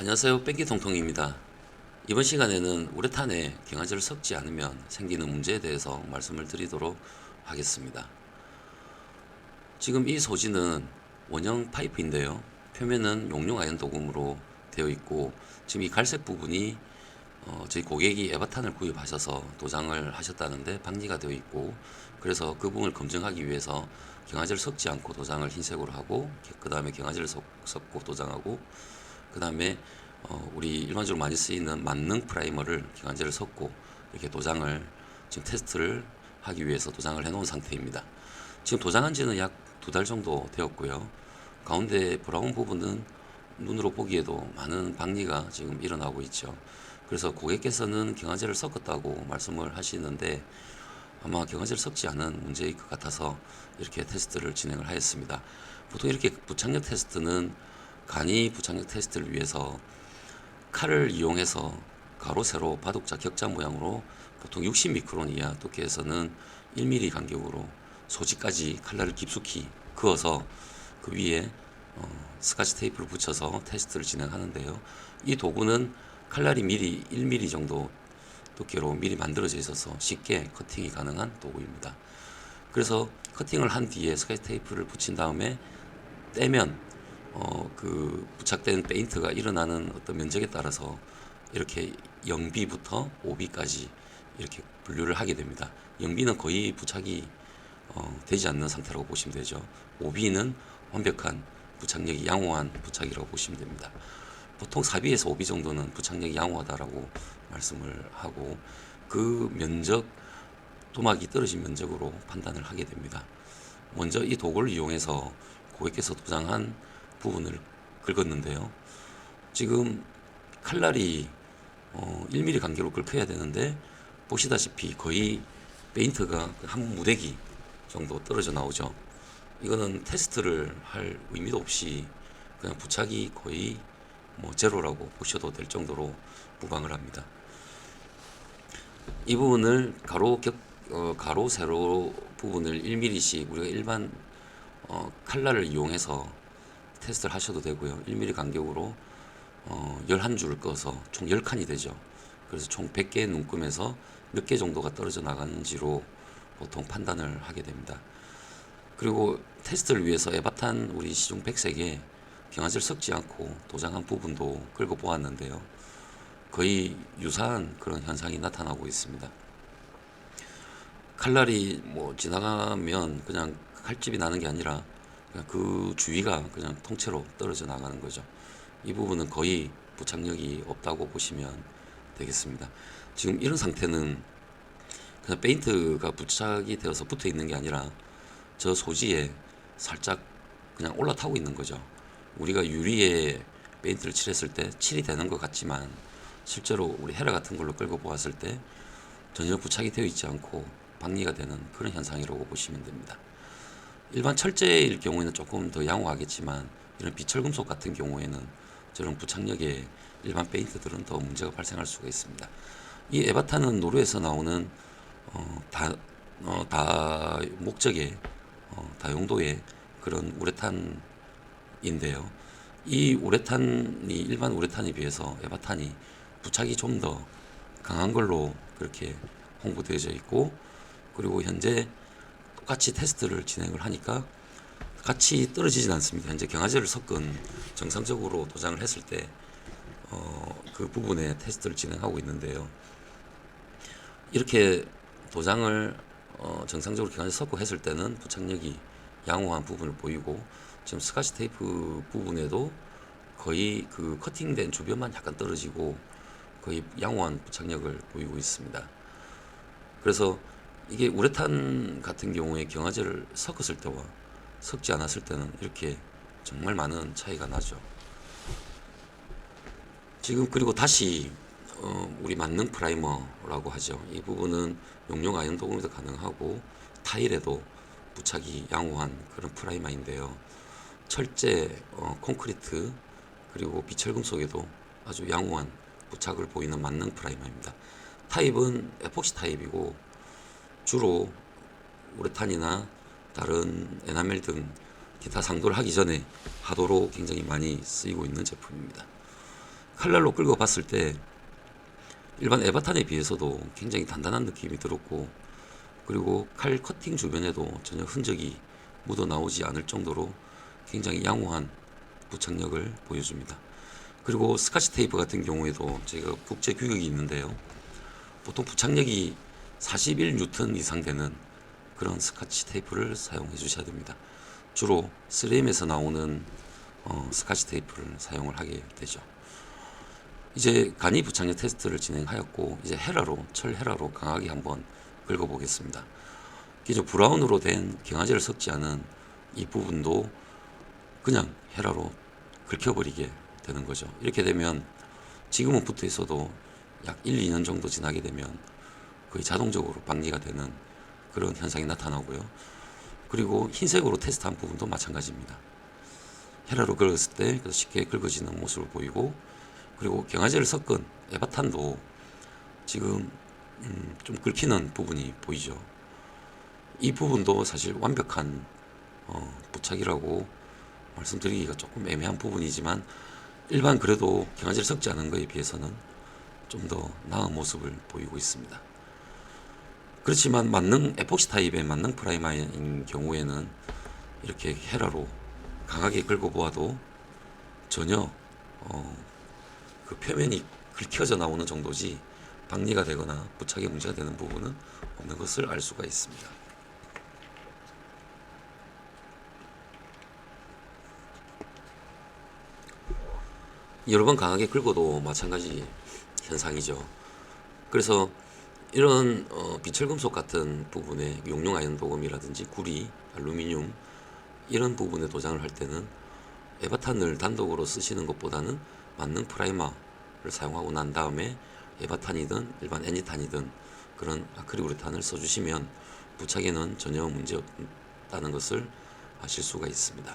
안녕하세요. 뺑기통통입니다. 이번 시간에는 우레탄에 경화제를 섞지 않으면 생기는 문제에 대해서 말씀을 드리도록 하겠습니다. 지금 이 소지는 원형 파이프인데요. 표면은 용융 아연 도금으로 되어 있고, 지금 이 갈색 부분이 저희 고객이 에바탄을 구입하셔서 도장을 하셨다는데 박리가 되어 있고, 그래서 그 부분을 검증하기 위해서 경화제를 섞지 않고 도장을 흰색으로 하고, 그 다음에 경화제를 섞고 도장하고, 그 다음에 우리 일반적으로 많이 쓰이는 만능 프라이머를 경화제를 섞고 이렇게 도장을 지금 테스트를 하기 위해서 도장을 해놓은 상태입니다. 지금 도장한 지는 약 2달 정도 되었고요. 가운데 브라운 부분은 눈으로 보기에도 많은 박리가 지금 일어나고 있죠. 그래서 고객께서는 경화제를 섞었다고 말씀을 하시는데, 아마 경화제를 섞지 않은 문제일 것 같아서 이렇게 테스트를 진행을 하였습니다. 보통 이렇게 부착력 테스트는 간이 부착력 테스트를 위해서 칼을 이용해서 가로 세로 바둑자 격자 모양으로 보통 60미크론 이하 두께에서는 1mm 간격으로 소지까지 칼날을 깊숙이 그어서 그 위에 스카치 테이프를 붙여서 테스트를 진행하는데요. 이 도구는 칼날이 미리 1mm 정도 두께로 미리 만들어져 있어서 쉽게 커팅이 가능한 도구입니다. 그래서 커팅을 한 뒤에 스카치 테이프를 붙인 다음에 떼면 그 부착된 페인트가 일어나는 어떤 면적에 따라서 이렇게 0B부터 5B까지 이렇게 분류를 하게 됩니다. 0B는 거의 부착이 되지 않는 상태라고 보시면 되죠. 5B는 완벽한 부착력이 양호한 부착이라고 보시면 됩니다. 보통 4B에서 5B 정도는 부착력이 양호하다라고 말씀을 하고, 그 면적, 도막이 떨어진 면적으로 판단을 하게 됩니다. 먼저 이 도구를 이용해서 고객께서 도장한 부분을 긁었는데요. 지금 칼날이 1mm 간격으로 긁혀야 되는데, 보시다시피 거의 페인트가 한 무대기 정도 떨어져 나오죠. 이거는 테스트를 할 의미도 없이 그냥 부착이 거의 제로라고 보셔도 될 정도로 무방을 합니다. 이 부분을 가로 세로 부분을 1mm씩 우리가 일반 칼날을 이용해서 테스트를 하셔도 되고요. 1mm 간격으로 11줄을 꺼서 총 10칸이 되죠. 그래서 총 100개의 눈금에서 몇 개 정도가 떨어져 나가는지로 보통 판단을 하게 됩니다. 그리고 테스트를 위해서 에바탄 우리 시중 100색에 경화제를 섞지 않고 도장한 부분도 긁어 보았는데요. 거의 유사한 그런 현상이 나타나고 있습니다. 칼날이 지나가면 그냥 칼집이 나는 게 아니라 그냥 그 주위가 그냥 통째로 떨어져 나가는 거죠. 이 부분은 거의 부착력이 없다고 보시면 되겠습니다. 지금 이런 상태는 그냥 페인트가 부착이 되어서 붙어 있는 게 아니라 저 소지에 살짝 그냥 올라타고 있는 거죠. 우리가 유리에 페인트를 칠했을 때 칠이 되는 것 같지만 실제로 우리 헤라 같은 걸로 끌고 보았을 때 전혀 부착이 되어 있지 않고 박리가 되는 그런 현상이라고 보시면 됩니다. 일반 철제일 경우에는 조금 더 양호하겠지만, 이런 비철금속 같은 경우에는 저런 부착력에 일반 페인트들은 더 문제가 발생할 수가 있습니다. 이 에바탄은 노르에서 나오는 다 목적의 다용도의 그런 우레탄인데요. 이 우레탄이 일반 우레탄에 비해서 에바탄이 부착이 좀 더 강한 걸로 그렇게 홍보되어져 있고, 그리고 현재 똑같이 테스트를 진행을 하니까 같이 떨어지진 않습니다. 현재 경화제를 섞은 정상적으로 도장을 했을 때 그 부분에 테스트를 진행하고 있는데요. 이렇게 도장을 정상적으로 경화제 섞고 했을 때는 부착력이 양호한 부분을 보이고, 지금 스카치 테이프 부분에도 거의 그 커팅된 주변만 약간 떨어지고 거의 양호한 부착력을 보이고 있습니다. 그래서 이게 우레탄 같은 경우에 경화제를 섞었을 때와 섞지 않았을 때는 이렇게 정말 많은 차이가 나죠. 지금 그리고 다시 우리 만능 프라이머라고 하죠. 이 부분은 용융 아연 도금에도 가능하고 타일에도 부착이 양호한 그런 프라이머인데요. 철제, 콘크리트, 그리고 비철금속에도 아주 양호한 부착을 보이는 만능 프라이머입니다. 타입은 에폭시 타입이고 주로 우레탄이나 다른 에나멜 등 기타 상도를 하기 전에 하도로 굉장히 많이 쓰이고 있는 제품입니다. 칼날로 긁어 봤을 때 일반 에바탄에 비해서도 굉장히 단단한 느낌이 들었고, 그리고 칼 커팅 주변에도 전혀 흔적이 묻어 나오지 않을 정도로 굉장히 양호한 부착력을 보여줍니다. 그리고 스카치 테이프 같은 경우에도 제가 국제 규격이 있는데요, 보통 부착력이 41N 이상 되는 그런 스카치 테이프를 사용해 주셔야 됩니다. 주로 3M에서 나오는 스카치 테이프를 사용을 하게 되죠. 이제 간이 부착력 테스트를 진행하였고, 이제 철 헤라로 강하게 한번 긁어 보겠습니다. 기존 브라운으로 된 경화제를 섞지 않은 이 부분도 그냥 헤라로 긁혀버리게 되는 거죠. 이렇게 되면 지금은 붙어 있어도 약 1, 2년 정도 지나게 되면 거의 자동적으로 방리가 되는 그런 현상이 나타나고요. 그리고 흰색으로 테스트한 부분도 마찬가지입니다. 헤라로 긁었을 때 쉽게 긁어지는 모습을 보이고, 그리고 경화제를 섞은 에바탄도 지금 좀 긁히는 부분이 보이죠. 이 부분도 사실 완벽한 부착이라고 말씀드리기가 조금 애매한 부분이지만, 일반 그래도 경화제를 섞지 않은 것에 비해서는 좀 더 나은 모습을 보이고 있습니다. 그렇지만 만능 에폭시 타입의 만능 프라이머인 경우에는 이렇게 헤라로 강하게 긁어보아도 전혀 그 표면이 긁혀져 나오는 정도지 박리가 되거나 부착에 문제가 되는 부분은 없는 것을 알 수가 있습니다. 여러 번 강하게 긁어도 마찬가지 현상이죠. 그래서 이런 비철금속 같은 부분에 용융 아연 도금이라든지 구리, 알루미늄 이런 부분에 도장을 할 때는 에바탄을 단독으로 쓰시는 것보다는 만능 프라이머를 사용하고 난 다음에 에바탄이든 일반 애니탄이든 그런 아크릴우레탄을 써주시면 부착에는 전혀 문제 없다는 것을 아실 수가 있습니다.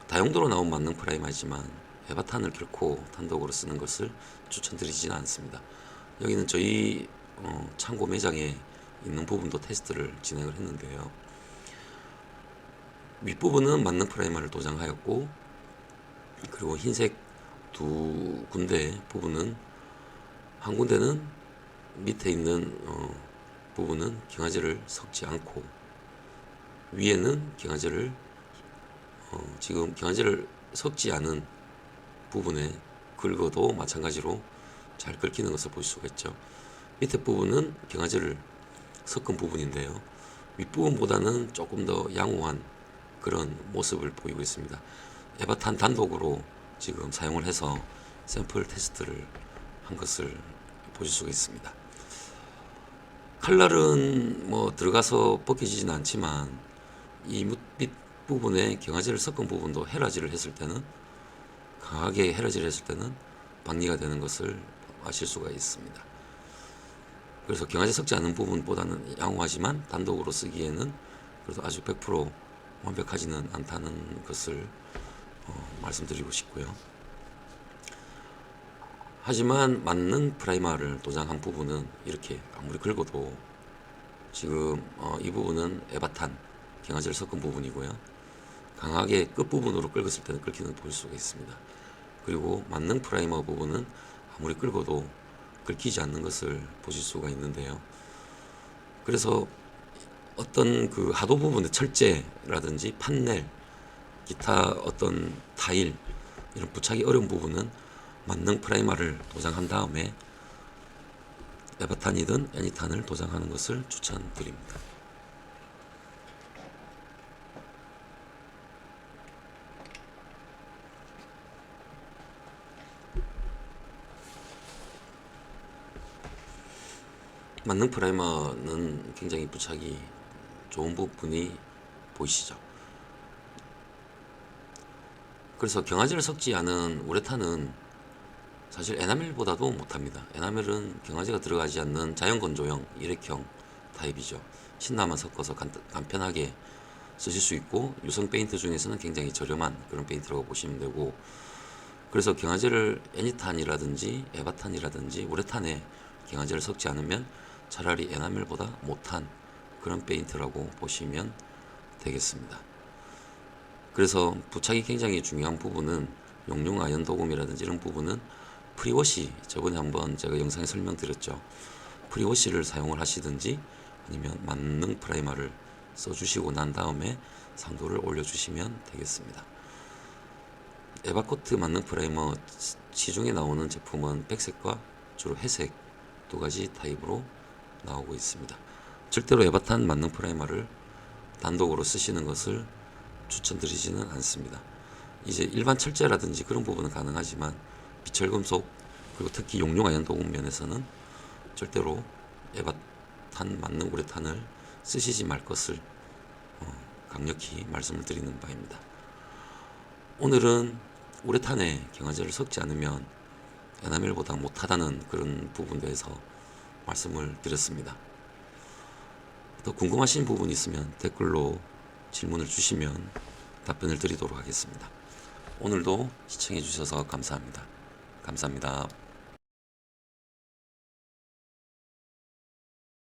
다용도로 나온 만능 프라이머이지만 에바탄을 결코 단독으로 쓰는 것을 추천드리지는 않습니다. 여기는 저희 창고 매장에 있는 부분도 테스트를 진행을 했는데요, 윗부분은 만능 프라이머를 도장하였고, 그리고 흰색 두 군데 부분은, 한 군데는 밑에 있는 부분은 경화제를 섞지 않고, 위에는 경화제를 지금 경화제를 섞지 않은 부분에 긁어도 마찬가지로 잘 긁히는 것을 볼 수가 있죠. 밑에 부분은 경화제를 섞은 부분인데요, 윗부분보다는 조금 더 양호한 그런 모습을 보이고 있습니다. 에바탄 단독으로 지금 사용을 해서 샘플 테스트를 한 것을 보실 수가 있습니다. 칼날은 뭐 들어가서 벗겨지지는 않지만 이 밑 부분에 경화제를 섞은 부분도 헤라질을 했을 때는, 강하게 헤라질을 했을 때는 박리가 되는 것을 아실 수가 있습니다. 그래서 경화제 섞지 않은 부분보다는 양호하지만 단독으로 쓰기에는 그래도 아주 100% 완벽하지는 않다는 것을 말씀드리고 싶고요. 하지만 만능 프라이머를 도장한 부분은 이렇게 아무리 긁어도 지금 이 부분은 에바탄 경화제를 섞은 부분이고요, 강하게 끝부분으로 긁었을 때는 긁히는 걸 볼 수가 있습니다. 그리고 만능 프라이머 부분은 아무리 긁어도 긁히지 않는 것을 보실 수가 있는데요, 그래서 어떤 그 하도 부분의 철제라든지 판넬, 기타 어떤 타일 이런 부착이 어려운 부분은 만능 프라이머를 도장한 다음에 에바탄이든 애니탄을 도장하는 것을 추천드립니다. 만능 프라이머는 굉장히 부착이 좋은 부분이 보이시죠. 그래서 경화제를 섞지 않은 우레탄은 사실 에나멜보다도 못합니다. 에나멜은 경화제가 들어가지 않는 자연건조형 일회형 타입이죠. 신나만 섞어서 간편하게 쓰실 수 있고, 유성 페인트 중에서는 굉장히 저렴한 그런 페인트라고 보시면 되고, 그래서 경화제를 애니탄이라든지 에바탄이라든지 우레탄에 경화제를 섞지 않으면 차라리 에나멜보다 못한 그런 페인트라고 보시면 되겠습니다. 그래서 부착이 굉장히 중요한 부분은 용융 아연 도금이라든지 이런 부분은 프리워시, 저번에 한번 제가 영상에 설명드렸죠. 프리워시를 사용을 하시든지 아니면 만능 프라이머를 써주시고 난 다음에 상도를 올려주시면 되겠습니다. 에바코트 만능 프라이머 시중에 나오는 제품은 백색과 주로 회색 두 가지 타입으로 나오고 있습니다. 절대로 에바탄 만능 프라이머를 단독으로 쓰시는 것을 추천드리지는 않습니다. 이제 일반 철제라든지 그런 부분은 가능하지만 비철금속 그리고 특히 용융 아연 도금 면에서는 절대로 에바탄 만능 우레탄을 쓰시지 말 것을 강력히 말씀을 드리는 바입니다. 오늘은 우레탄에 경화제를 섞지 않으면 에나멜보다 못하다는 그런 부분에 대해서 말씀을 드렸습니다. 더 궁금하신 부분이 있으면 댓글로 질문을 주시면 답변을 드리도록 하겠습니다. 오늘도 시청해 주셔서 감사합니다. 감사합니다.